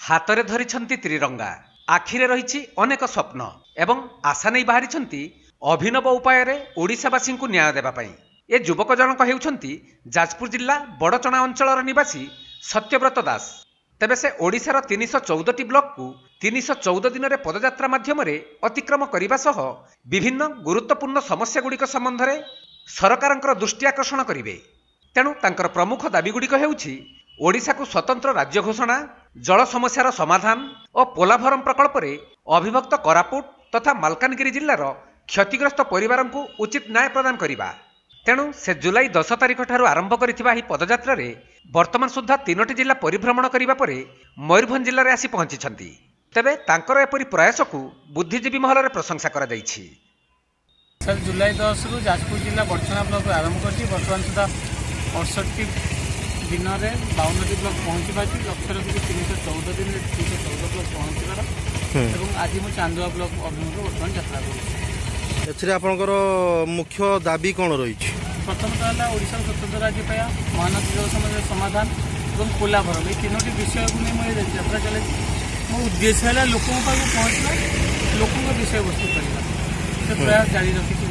ହାତରେ ଧରିଛନ୍ତି ତ୍ରିରଙ୍ଗା, ଆଖିରେ ରହିଛି ଅନେକ ସ୍ୱପ୍ନ ଏବଂ ଆଶା ନେଇ ବାହାରିଛନ୍ତି ଅଭିନବ ଉପାୟରେ ଓଡ଼ିଶାବାସୀଙ୍କୁ ନ୍ୟାୟ ଦେବା ପାଇଁ। ଏ ଯୁବକ ଜଣକ ହେଉଛନ୍ତି ଯାଜପୁର ଜିଲ୍ଲା ବଡ଼ଚଣା ଅଞ୍ଚଳର ନିବାସୀ ସତ୍ୟବ୍ରତ ଦାସ। ତେବେ ସେ ଓଡ଼ିଶାର 314ଟି ବ୍ଲକକୁ 314 ଦିନରେ ପଦଯାତ୍ରା ମାଧ୍ୟମରେ ଅତିକ୍ରମ କରିବା ସହ ବିଭିନ୍ନ ଗୁରୁତ୍ୱପୂର୍ଣ୍ଣ ସମସ୍ୟାଗୁଡ଼ିକ ସମ୍ବନ୍ଧରେ ସରକାରଙ୍କର ଦୃଷ୍ଟି ଆକର୍ଷଣ କରିବେ। ତେଣୁ ତାଙ୍କର ପ୍ରମୁଖ ଦାବିଗୁଡ଼ିକ ହେଉଛି ଓଡ଼ିଶାକୁ ସ୍ୱତନ୍ତ୍ର ରାଜ୍ୟ ଘୋଷଣା, ଜଳ ସମସ୍ୟାର ସମାଧାନ ଓ ପୋଲାଭରମ ପ୍ରକଳ୍ପରେ ଅବିଭକ୍ତ କୋରାପୁଟ ତଥା ମାଲକାନଗିରି ଜିଲ୍ଲାର କ୍ଷତିଗ୍ରସ୍ତ ପରିବାରଙ୍କୁ ଉଚିତ ନ୍ୟାୟ ପ୍ରଦାନ କରିବା। ତେଣୁ ସେ ଜୁଲାଇ 10 ତାରିଖ ଠାରୁ ଆରମ୍ଭ କରିଥିବା ଏହି ପଦଯାତ୍ରାରେ ବର୍ତ୍ତମାନ ସୁଦ୍ଧା 3ଟି ଜିଲ୍ଲା ପରିଭ୍ରମଣ କରିବା ପରେ ମୟୂରଭଞ୍ଜ ଜିଲ୍ଲାରେ ଆସି ପହଞ୍ଚିଛନ୍ତି। ତେବେ ତାଙ୍କର ଏପରି ପ୍ରୟାସକୁ ବୁଦ୍ଧିଜୀବୀ ମହଲରେ ପ୍ରଶଂସା କରାଯାଇଛି। ସାର୍ ଜୁଲାଇ 10ରୁ ଯାଜପୁର ଜିଲ୍ଲା ବଡ଼ଚଣା ବ୍ଲକରୁ ଆରମ୍ଭ କରିଛି। ବର୍ତ୍ତମାନ ସୁଦ୍ଧା 68ଟି ଦିନରେ 52ଟି ବ୍ଲକ ପହଞ୍ଚି ପାରିଛି। ଲକ୍ଷ୍ୟ ରଖିଛି 314 ଦିନରେ 314 ବ୍ଲକ ପହଞ୍ଚିବାର ଏବଂ ଆଜି ମୁଁ ଚାନ୍ଦୁଆ ବ୍ଲକ ଅଭିମୁଖେ ବର୍ତ୍ତମାନ ଯାତ୍ରା କରୁଛି। ଏଥିରେ ଆପଣଙ୍କର ମୁଖ୍ୟ ଦାବି କ'ଣ ରହିଛି? ପ୍ରଥମତଃ ହେଲା ଓଡ଼ିଶାର ସ୍ୱତନ୍ତ୍ର ରାଜ୍ୟ ପାଇବା, ମହାନଦୀ ଜଳ ସମସ୍ୟାର ସମାଧାନ ଏବଂ ପୋଲାଭରମ, ଏହି 3ଟି ବିଷୟକୁ ନେଇ ମୁଁ ଏ ଯାତ୍ରା ଚାଲିଛି। ମୋ ଉଦ୍ଦେଶ୍ୟ ହେଲା ଲୋକଙ୍କ ପାଖକୁ ପହଞ୍ଚିବା, ଲୋକଙ୍କ ବିଷୟବସ୍ତୁ କରିବା। ସେ ପ୍ରୟାସ ଜାରି ରଖିଛି।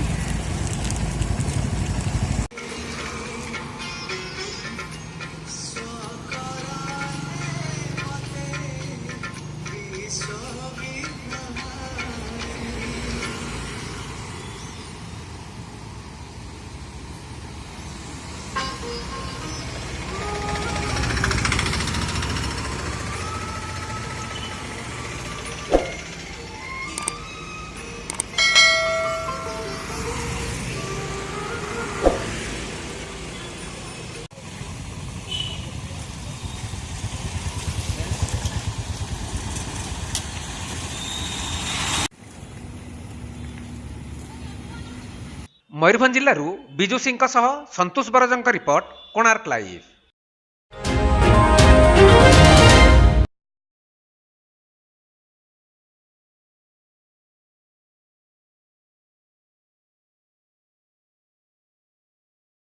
ମୟୂରଭଞ୍ଜ ଜିଲ୍ଲାରୁ ବିଜୁ ସିଂଙ୍କ ସହ ସନ୍ତୋଷ ବରଜଙ୍କ ରିପୋର୍ଟ, କୋଣାର୍କ ଲାଇଭ୍।